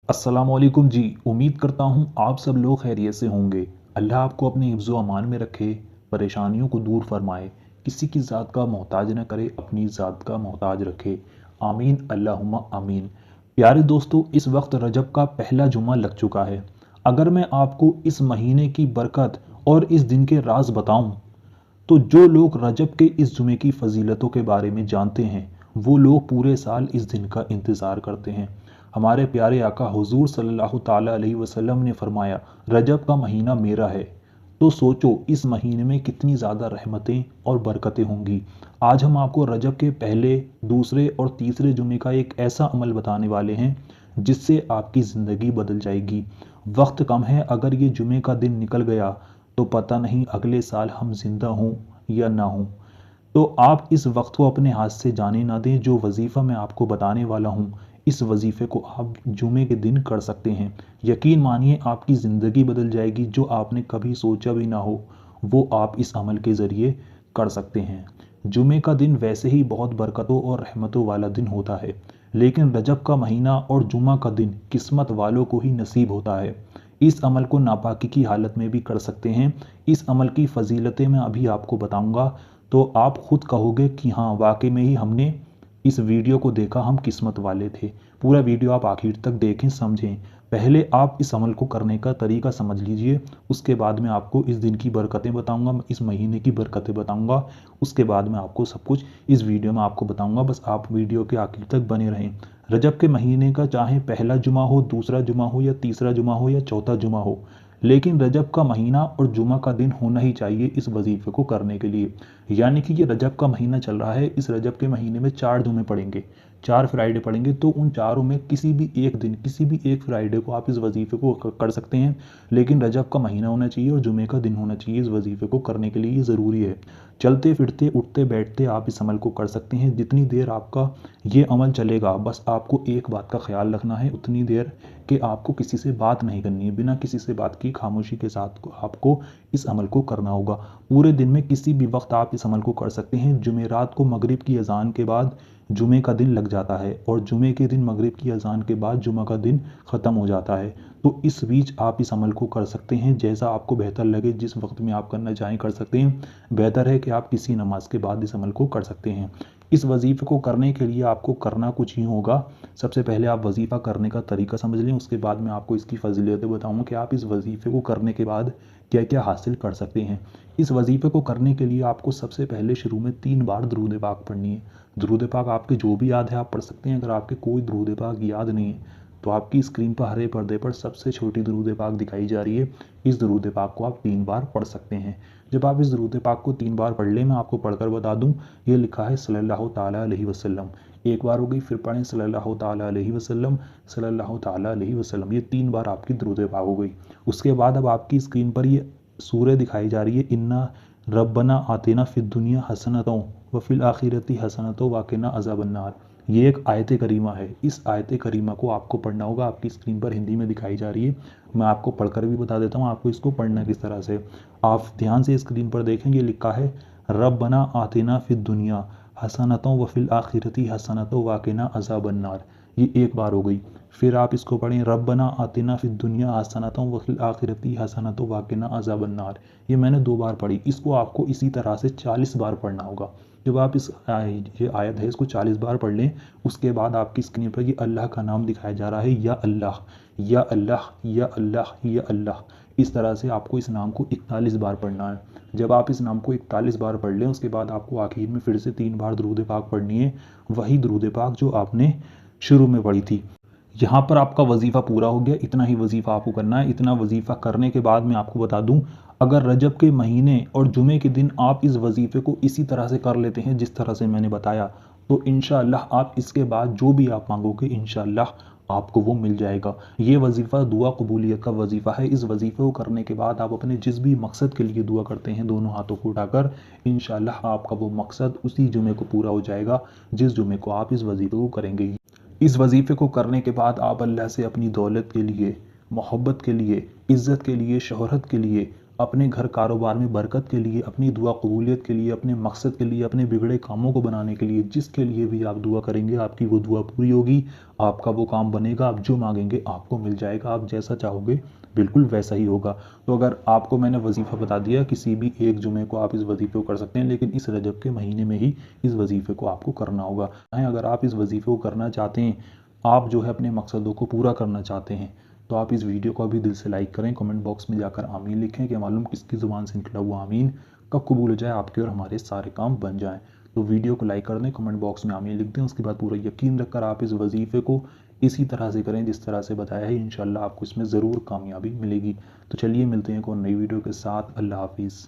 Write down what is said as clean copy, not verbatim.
अस्सलामुअलैकुम जी। उम्मीद करता हूँ आप सब लोग खैरियत से होंगे। अल्लाह आपको अपने हिफ्ज़ व अमान में रखे, परेशानियों को दूर फरमाए, किसी की ज़ात का मोहताज न करे, अपनी ज़ात का मोहताज रखे। आमीन अल्लाहुम्मा आमीन। प्यारे दोस्तों, इस वक्त रजब का पहला जुमा लग चुका है। अगर मैं आपको इस महीने की बरकत और इस दिन के राज बताऊं, तो जो लोग रजब के इस जुमे की फ़जीलतों के बारे में जानते हैं, वो लोग पूरे साल इस दिन का इंतज़ार करते हैं। हमारे प्यारे आका हुज़ूर सल्लल्लाहु ताला अलैहि वसल्लम ने फरमाया, रजब का महीना मेरा है। तो सोचो इस महीने में कितनी ज़्यादा रहमतें और बरकतें होंगी। आज हम आपको रजब के पहले, दूसरे और तीसरे जुमे का एक ऐसा अमल बताने वाले हैं जिससे आपकी ज़िंदगी बदल जाएगी। वक्त कम है, अगर ये जुमे का दिन निकल गया तो पता नहीं अगले साल हम जिंदा हों या ना हों। तो आप इस वक्त को अपने हाथ से जाने ना दें। जो वजीफ़ा मैं आपको बताने वाला हूँ, इस वजीफ़े को आप जुमे के दिन कर सकते हैं। यकीन मानिए आपकी ज़िंदगी बदल जाएगी। जो आपने कभी सोचा भी ना हो, वो आप इस अमल के ज़रिए कर सकते हैं। जुमे का दिन वैसे ही बहुत बरकतों और रहमतों वाला दिन होता है, लेकिन रजब का महीना और जुमा का दिन किस्मत वालों को ही नसीब होता है। इस अमल को नापाकी की हालत में भी कर सकते हैं। इस अमल की फ़जीलतें मैं अभी आपको बताऊंगा, तो आप खुद कहोगे कि हाँ, वाकई में ही हमने इस वीडियो को देखा, हम किस्मत वाले थे। पूरा वीडियो आप आखिर तक देखें, समझें। पहले आप इस अमल को करने का तरीका समझ लीजिए, उसके बाद मैं आपको इस दिन की बरकतें बताऊंगा, इस महीने की बरकतें बताऊंगा। उसके बाद मैं आपको सब कुछ इस वीडियो में आपको बताऊंगा। बस आप वीडियो के आखिर तक बने रहें। रजब के महीने का चाहे पहला जुमा हो, दूसरा जुमा हो या तीसरा जुमा हो या चौथा जुमा हो, लेकिन रजब का महीना और जुमा का दिन होना ही चाहिए इस वजीफे को करने के लिए। यानी कि ये रजब का महीना चल रहा है, इस रजब के महीने में 4 जुमे पड़ेंगे, 4 फ्राइडे पड़ेंगे। तो उन चारों में किसी भी एक दिन, किसी भी एक फ्राइडे को आप इस वजीफे को कर सकते हैं। लेकिन रजब का महीना होना चाहिए और जुमे का दिन होना चाहिए इस वजीफे को करने के लिए। ये ज़रूरी है। चलते फिरते उठते बैठते आप इस अमल को कर सकते हैं। जितनी देर आपका ये अमल चलेगा, बस आपको एक बात का ख्याल रखना है, उतनी देर कि आपको किसी से बात नहीं करनी है। बिना किसी से बात की खामोशी के साथ आपको इस अमल को करना होगा। पूरे दिन में किसी भी वक्त आप इस अमल को कर सकते हैं। जुमेरात को मगरिब की अजान के बाद जुमे का दिन लग जाता है और जुमे के दिन मगरिब की अजान के बाद जुमा का दिन ख़त्म हो जाता है। तो इस बीच आप इस अमल को कर सकते हैं, जैसा आपको बेहतर लगे। जिस वक्त में आप करना चाहें कर सकते हैं। बेहतर है कि आप किसी नमाज के बाद इस अमल को कर सकते हैं। इस वजीफ़े को करने के लिए आपको करना कुछ यूँ होगा। सबसे पहले आप वजीफ़ा करने का तरीका समझ लें, उसके बाद मैं आपको इसकी फ़ज़ीलतें बताऊँगा कि आप इस वजीफ़े को करने के बाद क्या क्या हासिल कर सकते हैं। इस वजीफ़े को करने के लिए आपको सबसे पहले शुरू में 3 बार दुरूद पाक पढ़नी है। दुरूद पाक आपके जो भी याद है आप पढ़ सकते हैं। अगर आपके कोई दुरूद पाक याद नहीं है, तो आपकी स्क्रीन पर हरे पर्दे पर सबसे छोटी दुरूद पाक दिखाई जा रही है। इस दुरूद पाक को आप 3 बार पढ़ सकते हैं। जब आप इस दुरूद पाक को 3 बार पढ़ लें, मैं आपको पढ़कर बता दूं, ये लिखा है सल्लल्लाहु ताला अलैहि वसल्लम। एक बार हो गई, फिर पढ़ें सल्लल्लाहु ताला अलैहि वसल्लम, सल्लल्लाहु ताला अलैहि वसल्लम। ये 3 बार आपकी दुरूद पाक हो गई। उसके बाद अब आपकी स्क्रीन पर ये सूरह दिखाई जा रही है, इन्ना रब्बना आतिना फिद दुनिया हसनतों व फिल आखिरती हसनतों वाकिना अज़ाबन्नार। ये एक आयत करीमा है। इस आयत करीमा को आपको पढ़ना होगा। आपकी स्क्रीन पर हिंदी में दिखाई जा रही है। मैं आपको पढ़कर भी बता देता हूँ आपको इसको पढ़ना किस तरह से। आप ध्यान से स्क्रीन पर देखेंगे, लिखा है रब्बना आतिना फिद दुनिया हसनतों व फिल आखिरती हसनतों वाकिना अज़ाबन्नार। ये एक बार हो गई। फिर आप इसको पढ़ें रब्बना आतिना फिद दुनिया हसनतों व फिल आखिरती हसनतों वाकिना अज़ाबन्नार। ये मैंने 2 बार पढ़ी। इसको आपको इसी तरह से 40 बार पढ़ना होगा। जब आप ये आयत है इसको 40 बार पढ़ लें, उसके बाद आपकी स्क्रीन पर ये अल्लाह का नाम दिखाया जा रहा है, या अल्लाह या अल्लाह या अल्लाह या अल्लाह। इस तरह से आपको इस नाम को 41 बार पढ़ना है। जब आप इस नाम को 41 बार पढ़ लें, उसके बाद आपको आखिर में फिर से 3 बार दुरूद पाक पढ़नी है। वही दुरूद पाक जो आपने शुरू में पढ़ी थी। यहाँ पर आपका वजीफ़ा पूरा हो गया। इतना ही वजीफ़ा आपको करना है। इतना वजीफ़ा करने के बाद मैं आपको बता दूं, अगर रजब के महीने और जुमे के दिन आप इस वजीफ़े को इसी तरह से कर लेते हैं जिस तरह से मैंने बताया, तो इंशाअल्लाह आप इसके बाद जो भी आप मांगोगे इंशाअल्लाह आपको वो मिल जाएगा। ये वजीफ़ा दुआ कबूलियत का वजीफ़ा है। इस वजीफ़े को करने के बाद आप अपने जिस भी मकसद के लिए दुआ करते हैं, दोनों हाथों को उठाकर, इंशाअल्लाह आपका वो मकसद उसी जुमे को पूरा हो जाएगा जिस जुमे को आप इस वजीफ़े को करेंगे। इस वजीफ़े को करने के बाद आप अल्लाह से अपनी दौलत के लिए, मोहब्बत के लिए, इज़्ज़त के लिए, शोहरत के लिए, अपने घर कारोबार में बरकत के लिए, अपनी दुआ कबूलियत के लिए, अपने मकसद के लिए, अपने बिगड़े कामों को बनाने के लिए, जिसके लिए भी आप दुआ करेंगे आपकी वो दुआ पूरी होगी, आपका वो काम बनेगा, आप जो मांगेंगे आपको मिल जाएगा, आप जैसा चाहोगे बिल्कुल वैसा ही होगा। तो अगर आपको मैंने वजीफ़ा बता दिया, किसी भी एक जुमे को आप इस वजीफ़े को कर सकते हैं, लेकिन इस रजब के महीने में ही इस वजीफ़े को आपको करना होगा। अगर आप इस वजीफ़े को करना चाहते हैं, आप जो है अपने मकसदों को पूरा करना चाहते हैं, तो आप इस वीडियो को अभी दिल से लाइक करें, कमेंट बॉक्स में जाकर आमीन लिखें कि मालूम किसकी ज़ुबान से निकला हुआ आमीन कब कबूल हो जाए, आपके और हमारे सारे काम बन जाएं। तो वीडियो को लाइक कर दें, कमेंट बॉक्स में आमीन लिख दें, उसके बाद पूरा यकीन रखकर आप इस वजीफ़े को इसी तरह से करें जिस तरह से बताया है। इंशाल्लाह आपको इसमें ज़रूर कामयाबी मिलेगी। तो चलिए मिलते हैं एक और नई वीडियो के साथ। अल्लाह हाफिज़।